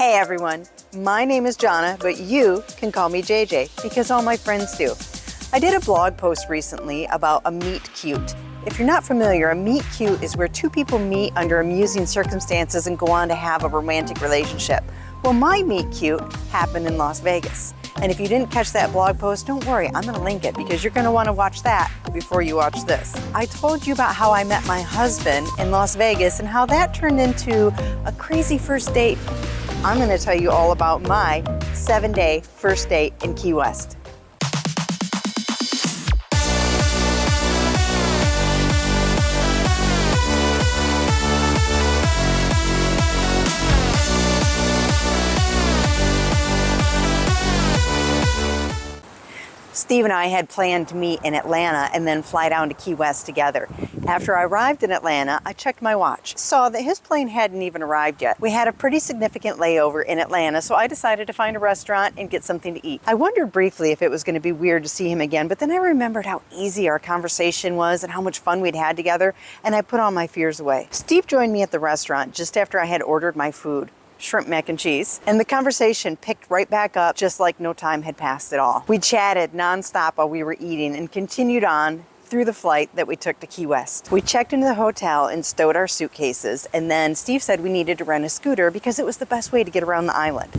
Hey everyone, my name is Jonna, but you can call me JJ because all my friends do. I did a blog post recently about a meet cute. If you're not familiar, a meet cute is where two people meet under amusing circumstances and go on to have a romantic relationship. Well, my meet cute happened in Las Vegas. And if you didn't catch that blog post, don't worry, I'm gonna link it because you're gonna wanna watch that before you watch this. I told you about how I met my husband in Las Vegas and how that turned into a crazy first date. I'm gonna tell you all about my 7-day first date in Key West. Steve and I had planned to meet in Atlanta and then fly down to Key West together. After I arrived in Atlanta, I checked my watch, saw that his plane hadn't even arrived yet. We had a pretty significant layover in Atlanta, so I decided to find a restaurant and get something to eat. I wondered briefly if it was going to be weird to see him again, but then I remembered how easy our conversation was and how much fun we'd had together, and I put all my fears away. Steve joined me at the restaurant just after I had ordered my food. Shrimp mac and cheese, and the conversation picked right back up just like no time had passed at all. We chatted nonstop while we were eating and continued on through the flight that we took to Key West. We checked into the hotel and stowed our suitcases, and then Steve said we needed to rent a scooter because it was the best way to get around the island.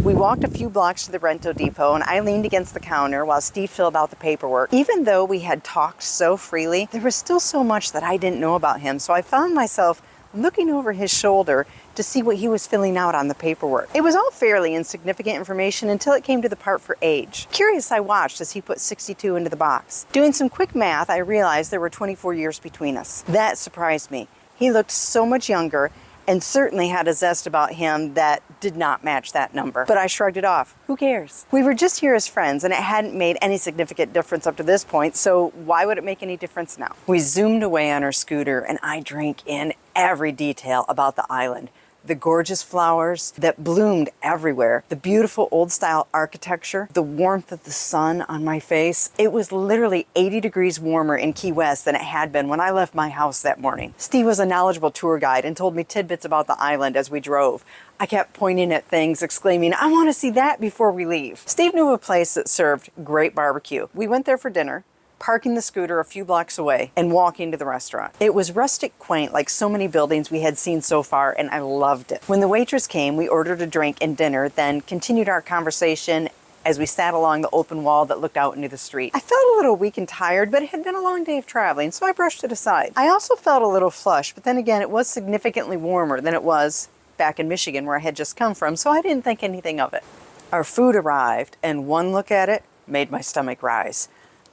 We walked a few blocks to the rental depot and I leaned against the counter while Steve filled out the paperwork. Even though we had talked so freely, there was still so much that I didn't know about him, so I found myself looking over his shoulder to see what he was filling out on the paperwork. It was all fairly insignificant information until it came to the part for age. Curious, I watched as he put 62 into the box. Doing some quick math, I realized there were 24 years between us. That surprised me. He looked so much younger and certainly had a zest about him that did not match that number. But I shrugged it off. Who cares? We were just here as friends and it hadn't made any significant difference up to this point, so why would it make any difference now? We zoomed away on our scooter and I drank in every detail about the island. The gorgeous flowers that bloomed everywhere, the beautiful old style architecture, the warmth of the sun on my face. It was literally 80 degrees warmer in Key West than it had been when I left my house that morning. Steve was a knowledgeable tour guide and told me tidbits about the island as we drove. I kept pointing at things, exclaiming, I want to see that before we leave. Steve knew a place that served great barbecue. We went there for dinner, parking the scooter a few blocks away and walking to the restaurant. It was rustic quaint like so many buildings we had seen so far, and I loved it. When the waitress came, we ordered a drink and dinner, then continued our conversation as we sat along the open wall that looked out into the street. I felt a little weak and tired, but it had been a long day of traveling, so I brushed it aside. I also felt a little flushed, but then again, it was significantly warmer than it was back in Michigan where I had just come from, so I didn't think anything of it. Our food arrived, and one look at it made my stomach rise.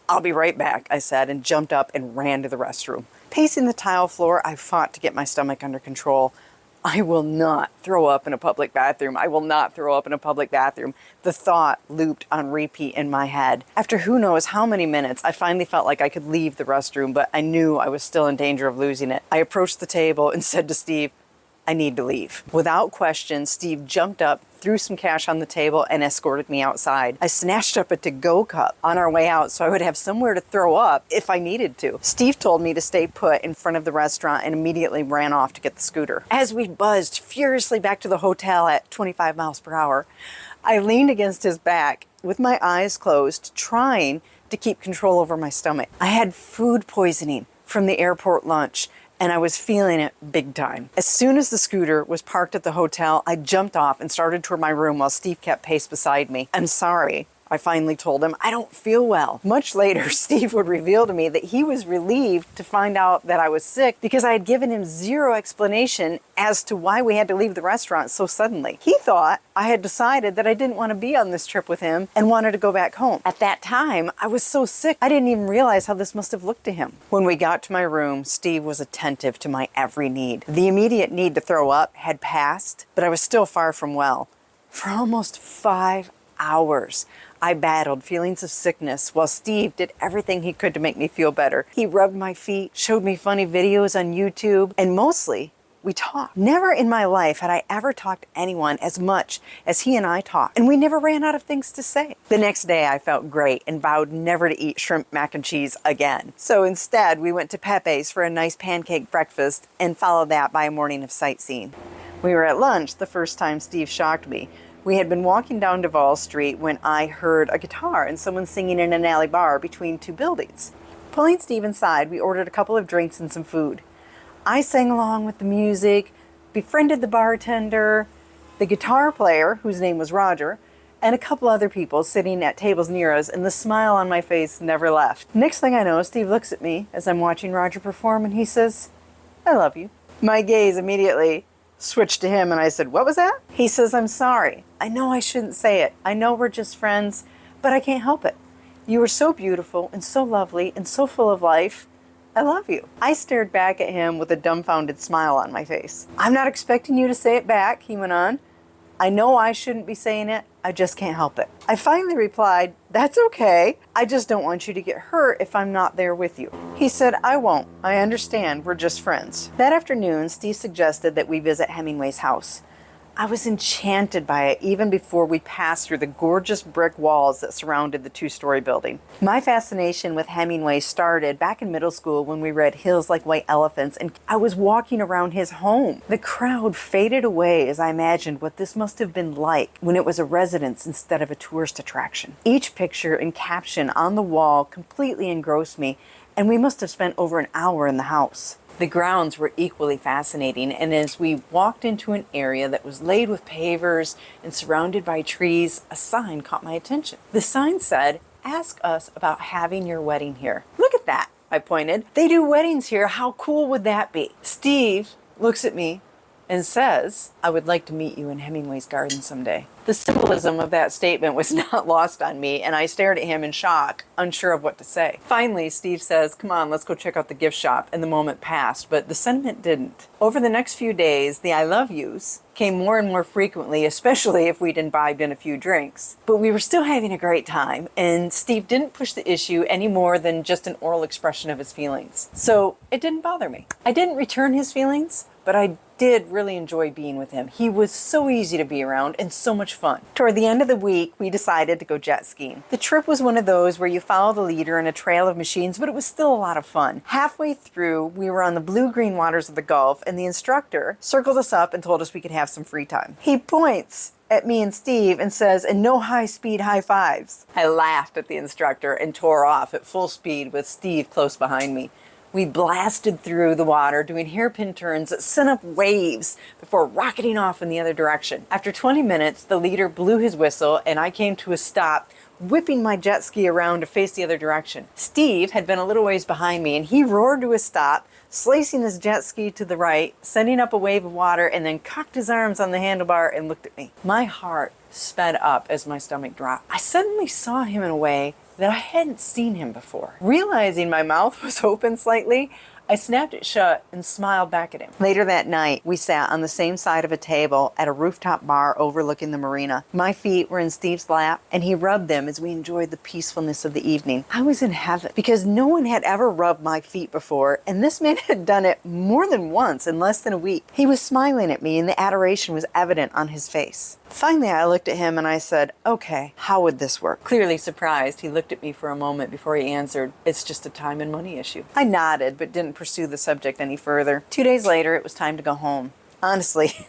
I'll be right back, I said, and jumped up and ran to the restroom. Pacing the tile floor, I fought to get my stomach under control. I will not throw up in a public bathroom. I will not throw up in a public bathroom. The thought looped on repeat in my head. After who knows how many minutes, I finally felt like I could leave the restroom, but I knew I was still in danger of losing it. I approached the table and said to Steve, I need to leave. Without question, Steve jumped up, threw some cash on the table, and escorted me outside. I snatched up a to-go cup on our way out so I would have somewhere to throw up if I needed to. Steve told me to stay put in front of the restaurant and immediately ran off to get the scooter. As we buzzed furiously back to the hotel at 25 miles per hour, I leaned against his back with my eyes closed, trying to keep control over my stomach. I had food poisoning from the airport lunch, and I was feeling it big time. As soon as the scooter was parked at the hotel, I jumped off and started toward my room while Steve kept pace beside me. I'm sorry, I finally told him. I don't feel well. Much later, Steve would reveal to me that he was relieved to find out that I was sick because I had given him zero explanation as to why we had to leave the restaurant so suddenly. He thought I had decided that I didn't want to be on this trip with him and wanted to go back home. At that time, I was so sick, I didn't even realize how this must have looked to him. When we got to my room, Steve was attentive to my every need. The immediate need to throw up had passed, but I was still far from well. For almost 5 hours, I battled feelings of sickness while Steve did everything he could to make me feel better. He rubbed my feet, showed me funny videos on YouTube, and mostly we talked. Never in my life had I ever talked to anyone as much as he and I talked, and we never ran out of things to say. The next day I felt great and vowed never to eat shrimp mac and cheese again. So instead we went to Pepe's for a nice pancake breakfast and followed that by a morning of sightseeing. We were at lunch the first time Steve shocked me. We had been walking down Duval Street when I heard a guitar and someone singing in an alley bar between two buildings. Pulling Steve inside, we ordered a couple of drinks and some food. I sang along with the music, befriended the bartender, the guitar player, whose name was Roger, and a couple other people sitting at tables near us, and the smile on my face never left. Next thing I know, Steve looks at me as I'm watching Roger perform, and he says, "I love you." My gaze immediately switched to him, and I said, "What was that?" He says, "I'm sorry. I know I shouldn't say it. I know we're just friends, but I can't help it. You were so beautiful and so lovely and so full of life. I love you." I stared back at him with a dumbfounded smile on my face. "I'm not expecting you to say it back," he went on. "I know I shouldn't be saying it. I just can't help it." I finally replied, "That's okay. I just don't want you to get hurt if I'm not there with you." He said, "I won't. I understand. We're just friends." That afternoon, Steve suggested that we visit Hemingway's house. I was enchanted by it even before we passed through the gorgeous brick walls that surrounded the two-story building. My fascination with Hemingway started back in middle school when we read Hills Like White Elephants, and I was walking around his home. The crowd faded away as I imagined what this must have been like when it was a residence instead of a tourist attraction. Each picture and caption on the wall completely engrossed me, and we must have spent over an hour in the house. The grounds were equally fascinating, and as we walked into an area that was laid with pavers and surrounded by trees, a sign caught my attention. The sign said, "Ask us about having your wedding here." "Look at that," I pointed. "They do weddings here. How cool would that be?" Steve looks at me and says, "I would like to meet you in Hemingway's garden someday." The symbolism of that statement was not lost on me, and I stared at him in shock, unsure of what to say. Finally, Steve says, "Come on, let's go check out the gift shop," and the moment passed, but the sentiment didn't. Over the next few days, the "I love yous" came more and more frequently, especially if we'd imbibed in a few drinks. But we were still having a great time, and Steve didn't push the issue any more than just an oral expression of his feelings. So it didn't bother me. I didn't return his feelings, but I did really enjoy being with him. He was so easy to be around and so much fun. Toward the end of the week, we decided to go jet skiing. The trip was one of those where you follow the leader in a trail of machines, but it was still a lot of fun. Halfway through, we were on the blue-green waters of the Gulf, and the instructor circled us up and told us we could have some free time. He points at me and Steve and says, "And no high-speed high fives." I laughed at the instructor and tore off at full speed with Steve close behind me. We blasted through the water, doing hairpin turns that sent up waves before rocketing off in the other direction. After 20 minutes, the leader blew his whistle and I came to a stop, whipping my jet ski around to face the other direction. Steve had been a little ways behind me and he roared to a stop, slicing his jet ski to the right, sending up a wave of water, and then cocked his arms on the handlebar and looked at me. My heart sped up as my stomach dropped. I suddenly saw him in a way that I hadn't seen him before. Realizing my mouth was open slightly, I snapped it shut and smiled back at him. Later that night, we sat on the same side of a table at a rooftop bar overlooking the marina. My feet were in Steve's lap, and he rubbed them as we enjoyed the peacefulness of the evening. I was in heaven because no one had ever rubbed my feet before, and this man had done it more than once in less than a week. He was smiling at me, and the adoration was evident on his face. Finally, I looked at him and I said, "Okay, how would this work?" Clearly surprised, he looked at me for a moment before he answered, "It's just a time and money issue." I nodded, but didn't pursue the subject any further. 2 days later, it was time to go home. Honestly,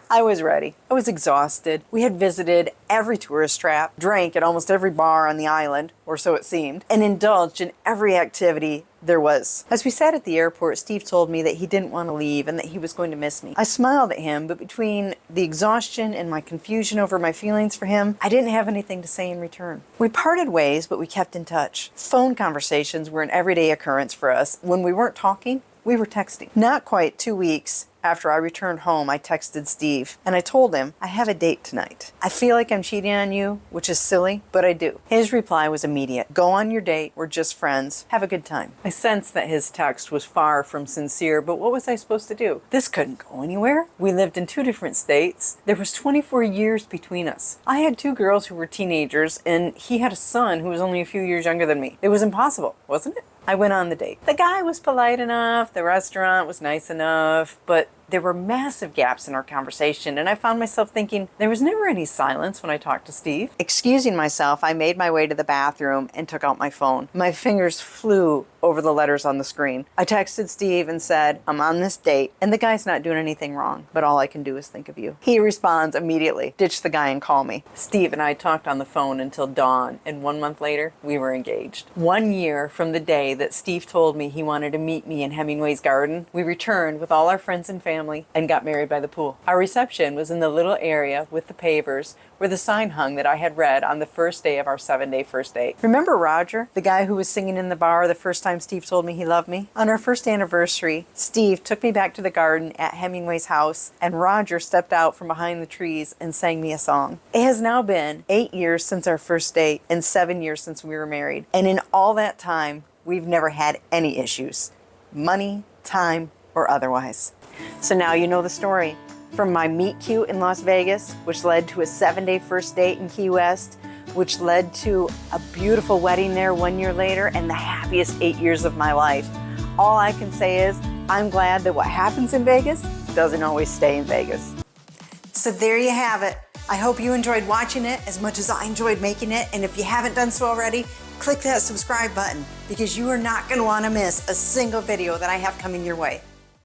I was ready. I was exhausted. We had visited every tourist trap, drank at almost every bar on the island, or so it seemed, and indulged in every activity there was. As we sat at the airport, Steve told me that he didn't want to leave and that he was going to miss me. I smiled at him, but between the exhaustion and my confusion over my feelings for him, I didn't have anything to say in return. We parted ways, but we kept in touch. Phone conversations were an everyday occurrence for us. When we weren't talking, we were texting. Not quite 2 weeks after I returned home, I texted Steve, and I told him, "I have a date tonight. I feel like I'm cheating on you, which is silly, but I do." His reply was immediate. "Go on your date. We're just friends. Have a good time." I sensed that his text was far from sincere, but what was I supposed to do? This couldn't go anywhere. We lived in 2 different states. There was 24 years between us. I had 2 girls who were teenagers, and he had a son who was only a few years younger than me. It was impossible, wasn't it? I went on the date. The guy was polite enough, the restaurant was nice enough, but There were massive gaps in our conversation, and I found myself thinking there was never any silence when I talked to Steve. Excusing myself, I made my way to the bathroom and took out my phone. My fingers flew over the letters on the screen. I texted Steve and said, I'm on this date, and the guy's not doing anything wrong, but all I can do is think of you. He responds immediately, ditch the guy and call me. Steve and I talked on the phone until dawn, and 1 month later, we were engaged. 1 year from the day that Steve told me he wanted to meet me in Hemingway's garden, we returned with all our friends and family and got married by the pool. Our reception was in the little area with the pavers where the sign hung that I had read on the first day of our 7-day first date. Remember Roger, the guy who was singing in the bar the first time Steve told me he loved me? On our first anniversary, Steve took me back to the garden at Hemingway's house, and Roger stepped out from behind the trees and sang me a song. It has now been 8 years since our first date and 7 years since we were married. And in all that time, we've never had any issues. Money, time, or otherwise. So now you know the story. From my meet cute in Las Vegas, which led to a 7-day first date in Key West, which led to a beautiful wedding there 1 year later, and the happiest 8 years of my life. All I can say is, I'm glad that what happens in Vegas doesn't always stay in Vegas. So there you have it. I hope you enjoyed watching it as much as I enjoyed making it, and if you haven't done so already, click that subscribe button because you are not going to want to miss a single video that I have coming your way.